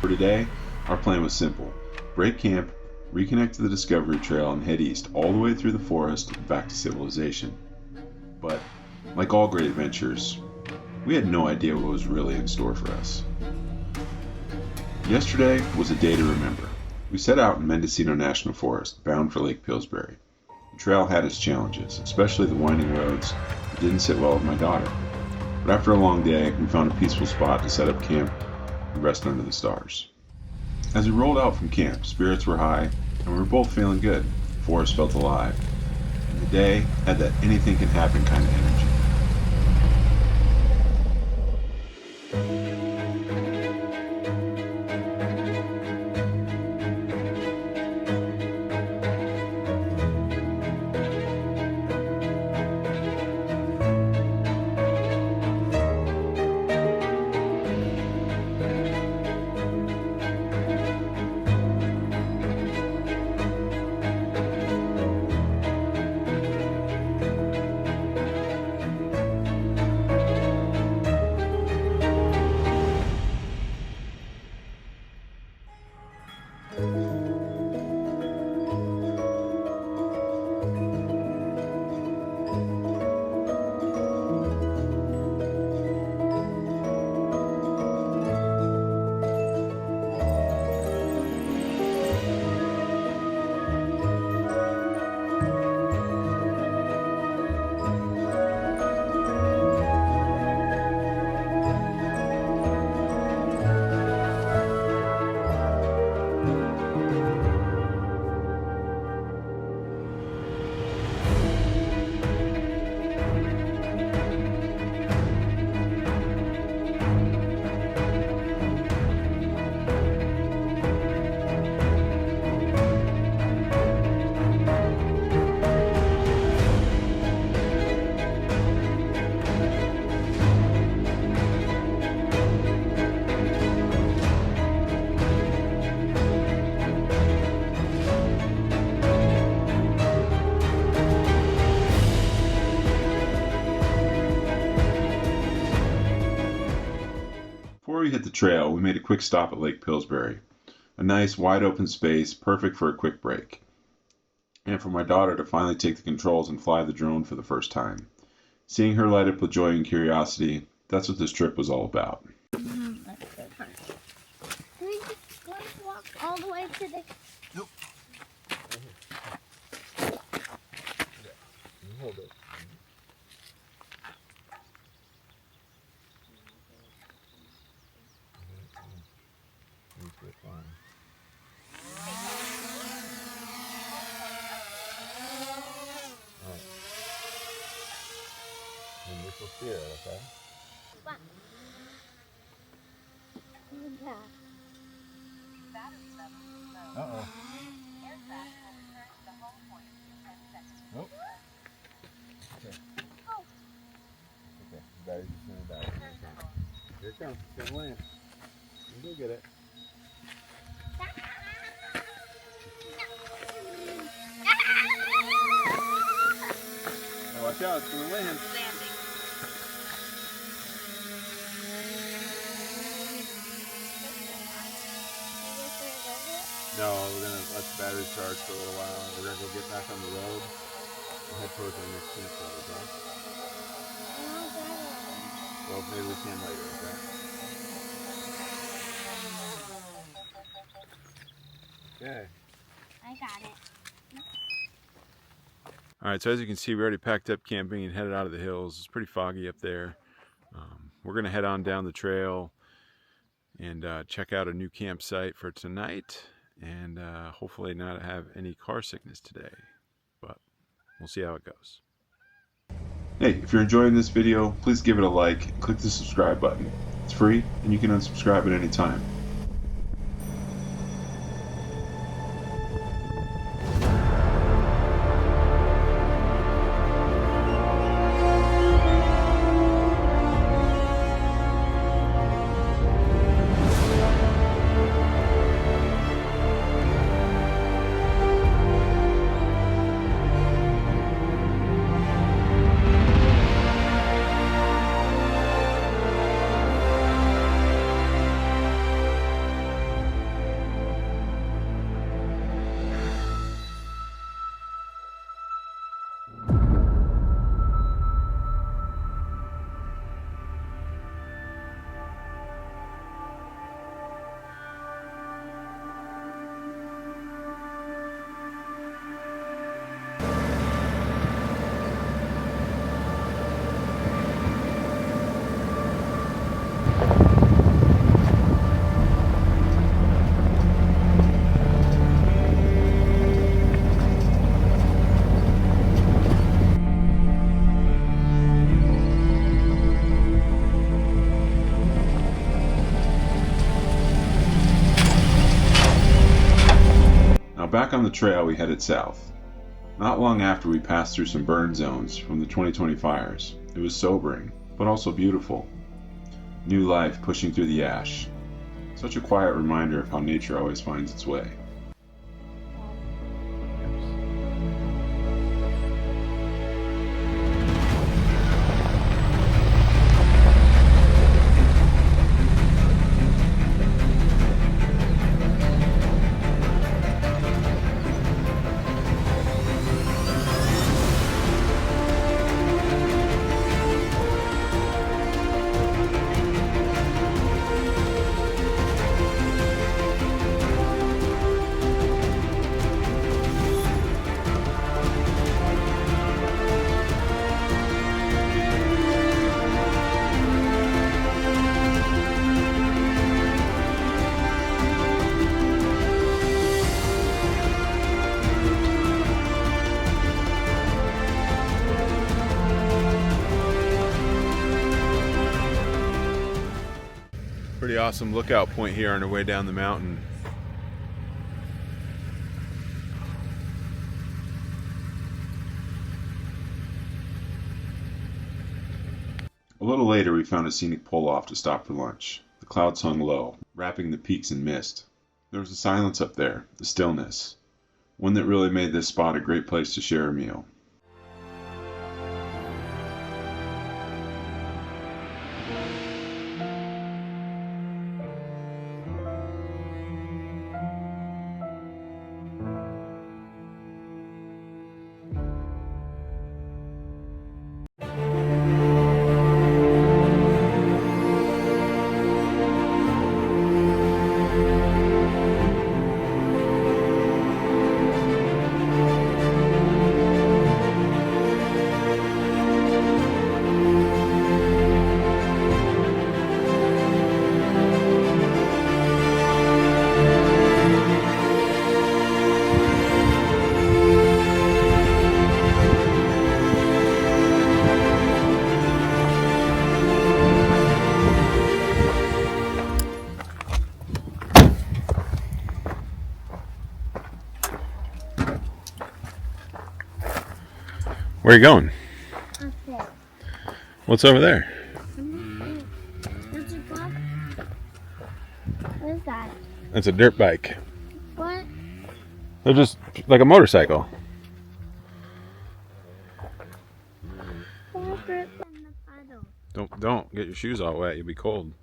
For today, our plan was simple. Break camp, reconnect to the Discovery Trail, and head east all the way through the forest and back to civilization. But, like all great adventures, we had no idea what was really in store for us. Yesterday was a day to remember. We set out in Mendocino National Forest, bound for Lake Pillsbury. The trail had its challenges, especially the winding roads that didn't sit well with my daughter. But after a long day, we found a peaceful spot to set up camp and rest under the stars. As we rolled out from camp, spirits were high, and we were both feeling good. The forest felt alive, and the day had that anything can happen kind of energy. Before we hit the trail, we made a quick stop at Lake Pillsbury, a nice wide open space perfect for a quick break, and for my daughter to finally take the controls and fly the drone for the first time. Seeing her light up with joy and curiosity, that's what this trip was all about. Let's go first. Can we just walk all the way to the... Nope. Hold it. And this will steer it, okay? What? Yeah. Uh-oh. Nope. Okay. Oh. Okay, battery's just gonna die. Here it comes. It's gonna land. You go get it. Now watch out, it's gonna land. No, we're gonna let the battery charge for a little while. We're gonna go get back on the road and head towards our next campsite, okay? Well, maybe we can later, okay? Okay. I got it. Alright, so as you can see, we already packed up camping and headed out of the hills. It's pretty foggy up there. We're going to head on down the trail and check out a new campsite for tonight, and hopefully not have any car sickness today, but we'll see how it goes. Hey, if you're enjoying this video, please give it a like and click the subscribe button. It's free and you can unsubscribe at any time. back on the trail, we headed south. Not long after, we passed through some burn zones from the 2020 fires. It was sobering, but also beautiful. New life pushing through the ash. Such a quiet reminder of how nature always finds its way. Pretty awesome lookout point here on our way down the mountain. A little later, we found a scenic pull-off to stop for lunch. The clouds hung low, wrapping the peaks in mist. There was a silence up there, a stillness, one that really made this spot a great place to share a meal. Where are you going? Up there. What's over there? What's it called? What is that? That's a dirt bike. What? They're just like a motorcycle. Don't grip in the puddle. Don't get your shoes all wet. You'll be cold.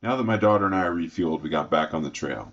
Now that my daughter and I are refueled, we got back on the trail.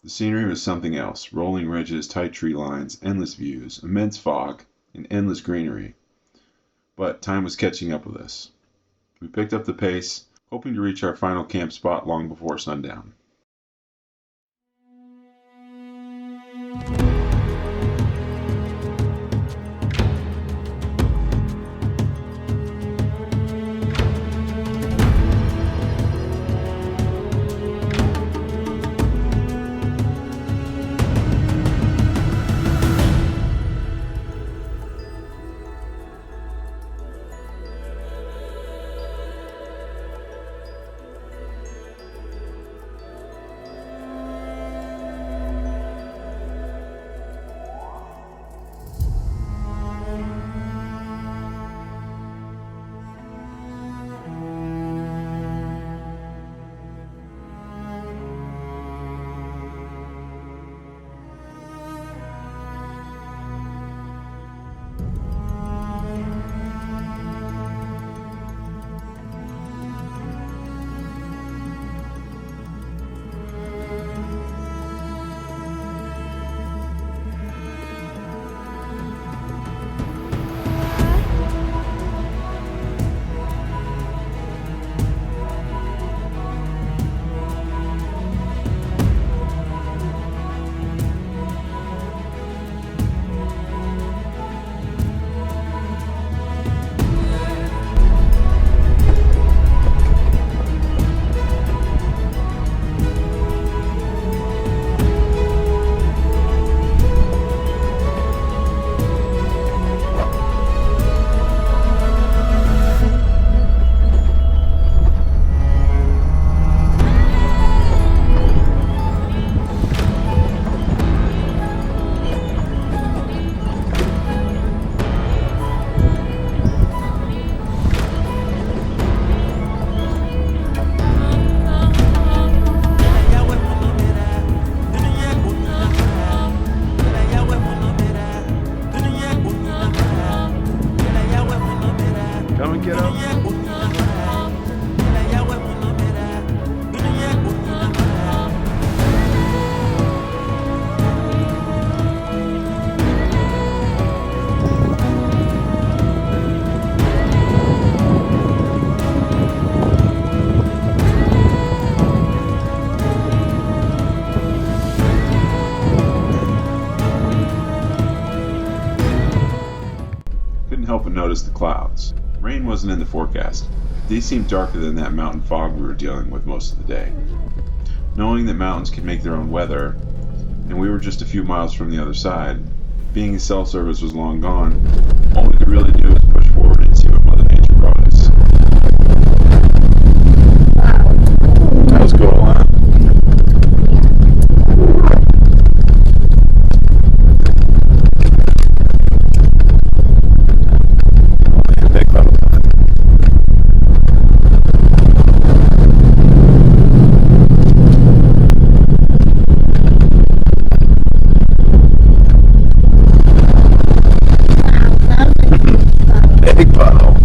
The scenery was something else. Rolling ridges, tight tree lines, endless views, immense fog, and endless greenery. But time was catching up with us. We picked up the pace, hoping to reach our final camp spot long before sundown. noticed the clouds. Rain wasn't in the forecast. They seemed darker than that mountain fog we were dealing with most of the day. Knowing that mountains can make their own weather, and we were just a few miles from the other side, being cell service was long gone, all we could really do was push forward and see what Mother Nature brought us. That was cool, huh? Big puddle.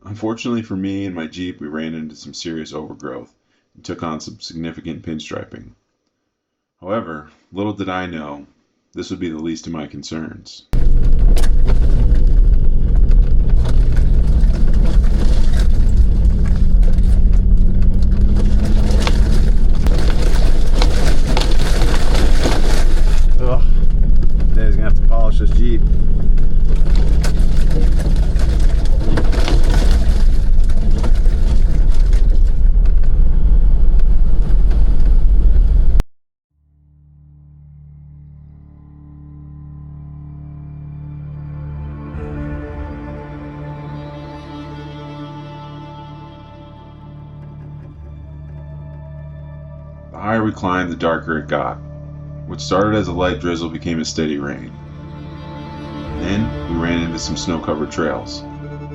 Unfortunately for me and my Jeep, we ran into some serious overgrowth and took on some significant pinstriping. However, little did I know, this would be the least of my concerns. Ugh. Daddy's gonna have to polish this Jeep. The higher we climbed, the darker it got. What started as a light drizzle became a steady rain. Then we ran into some snow-covered trails.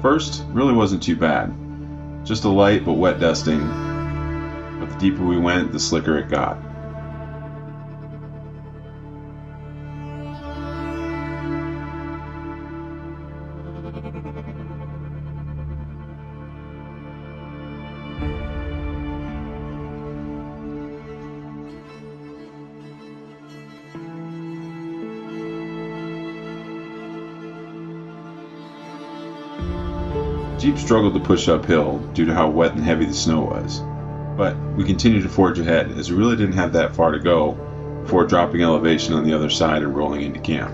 First, really wasn't too bad. Just a light but wet dusting, but the deeper we went, the slicker it got. Jeep struggled to push uphill due to how wet and heavy the snow was, but we continued to forge ahead as we really didn't have that far to go before dropping elevation on the other side and rolling into camp.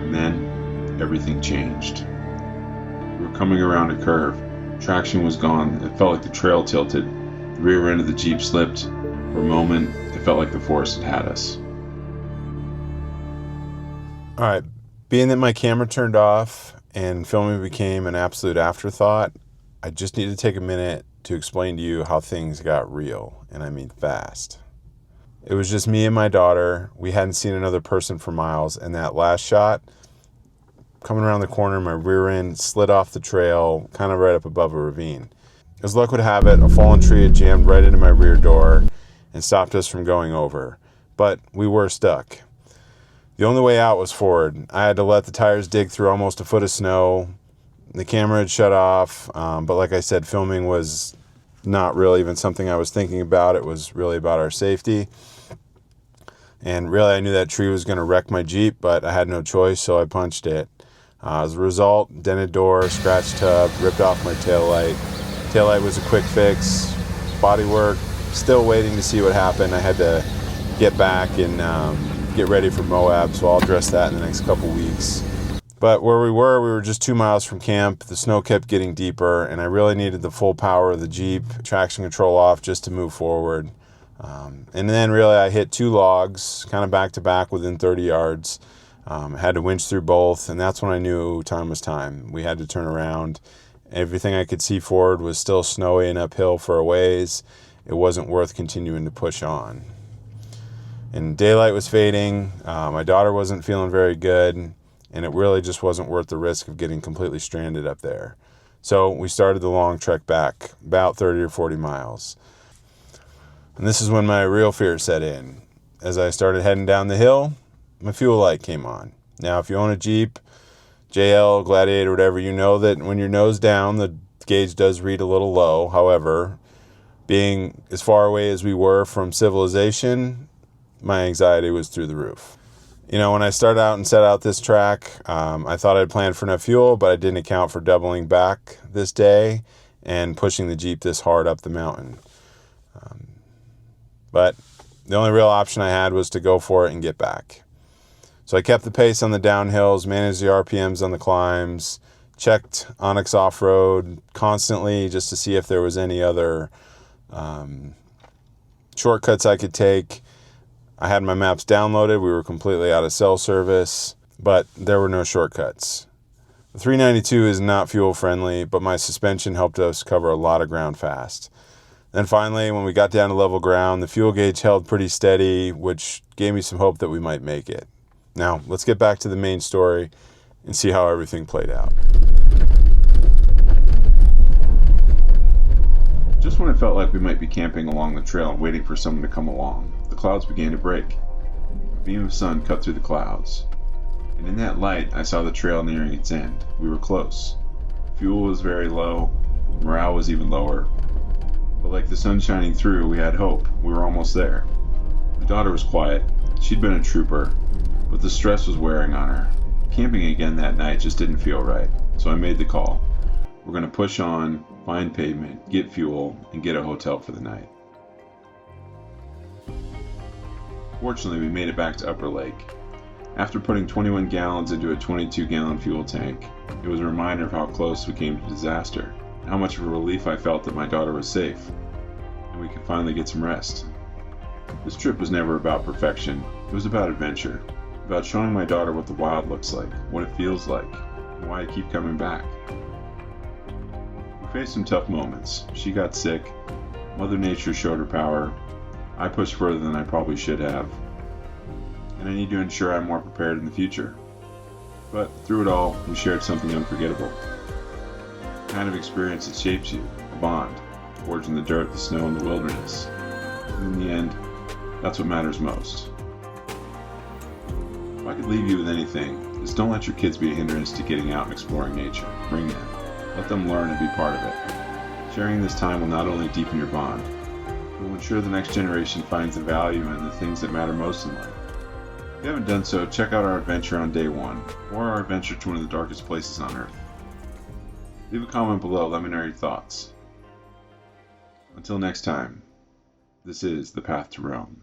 And then everything changed. We were coming around a curve. Traction was gone. It felt like the trail tilted. The rear end of the Jeep slipped. For a moment, it felt like the forest had us. All right, being that my camera turned off and filming became an absolute afterthought, I just need to take a minute to explain to you how things got real, and I mean fast. It was just me and my daughter. We hadn't seen another person for miles, and that last shot, coming around the corner, my rear end slid off the trail, kind of right up above a ravine. As luck would have it, a fallen tree had jammed right into my rear door and stopped us from going over. But we were stuck. The only way out was forward. I had to let the tires dig through almost a foot of snow. The camera had shut off, but like I said, filming was not really even something I was thinking about. It was really about our safety. And really, I knew that tree was going to wreck my Jeep, but I had no choice, so I punched it. As a result, dented door, scratched tub, ripped off my taillight. Taillight was a quick fix. Bodywork, still waiting to see what happened. I had to get back and get ready for Moab, so I'll address that in the next couple weeks. But where we were just 2 miles from camp. The snow kept getting deeper, and I really needed the full power of the Jeep, traction control off, just to move forward. And then really I hit 2 logs, kind of back to back within 30 yards. Had to winch through both, and that's when I knew time was time. We had to turn around. Everything I could see forward was still snowy and uphill for a ways. It wasn't worth continuing to push on. And daylight was fading. My daughter wasn't feeling very good, and it really just wasn't worth the risk of getting completely stranded up there. So we started the long trek back, about 30 or 40 miles. And this is when my real fear set in. As I started heading down the hill, my fuel light came on. Now, if you own a Jeep, JL, Gladiator, whatever, you know that when you're nose down, the gauge does read a little low. However, being as far away as we were from civilization, my anxiety was through the roof. You know, when I started out and set out this track, I thought I'd planned for enough fuel, but I didn't account for doubling back this day and pushing the Jeep this hard up the mountain. But the only real option I had was to go for it and get back. So I kept the pace on the downhills, managed the RPMs on the climbs, checked Onyx Off-Road constantly just to see if there was any other shortcuts I could take. I had my maps downloaded. We were completely out of cell service, but there were no shortcuts. The 392 is not fuel friendly, but my suspension helped us cover a lot of ground fast. Then finally, when we got down to level ground, the fuel gauge held pretty steady, which gave me some hope that we might make it. Now, let's get back to the main story and see how everything played out. Just when it felt like we might be camping along the trail and waiting for someone to come along, the clouds began to break. A beam of sun cut through the clouds, and in that light, I saw the trail nearing its end. We were close. Fuel was very low, morale was even lower. But like the sun shining through, we had hope. We were almost there. My daughter was quiet. She'd been a trooper, but the stress was wearing on her. Camping again that night just didn't feel right, so I made the call. We're going to push on, find pavement, get fuel, and get a hotel for the night. Fortunately, we made it back to Upper Lake. After putting 21 gallons into a 22-gallon fuel tank, it was a reminder of how close we came to disaster, and how much of a relief I felt that my daughter was safe, and we could finally get some rest. This trip was never about perfection. It was about adventure, about showing my daughter what the wild looks like, what it feels like, and why I keep coming back. We faced some tough moments. She got sick. Mother Nature showed her power. I pushed further than I probably should have. And I need to ensure I'm more prepared in the future. But through it all, we shared something unforgettable. The kind of experience that shapes you, a bond, forged in the dirt, the snow, and the wilderness. And in the end, that's what matters most. If I could leave you with anything, it's don't let your kids be a hindrance to getting out and exploring nature. Bring them. Let them learn and be part of it. Sharing this time will not only deepen your bond, but will ensure the next generation finds the value in the things that matter most in life. If you haven't done so, check out our adventure on day 1, or our adventure to one of the darkest places on Earth. Leave a comment below, let me know your thoughts. Until next time, this is The Path to Rome.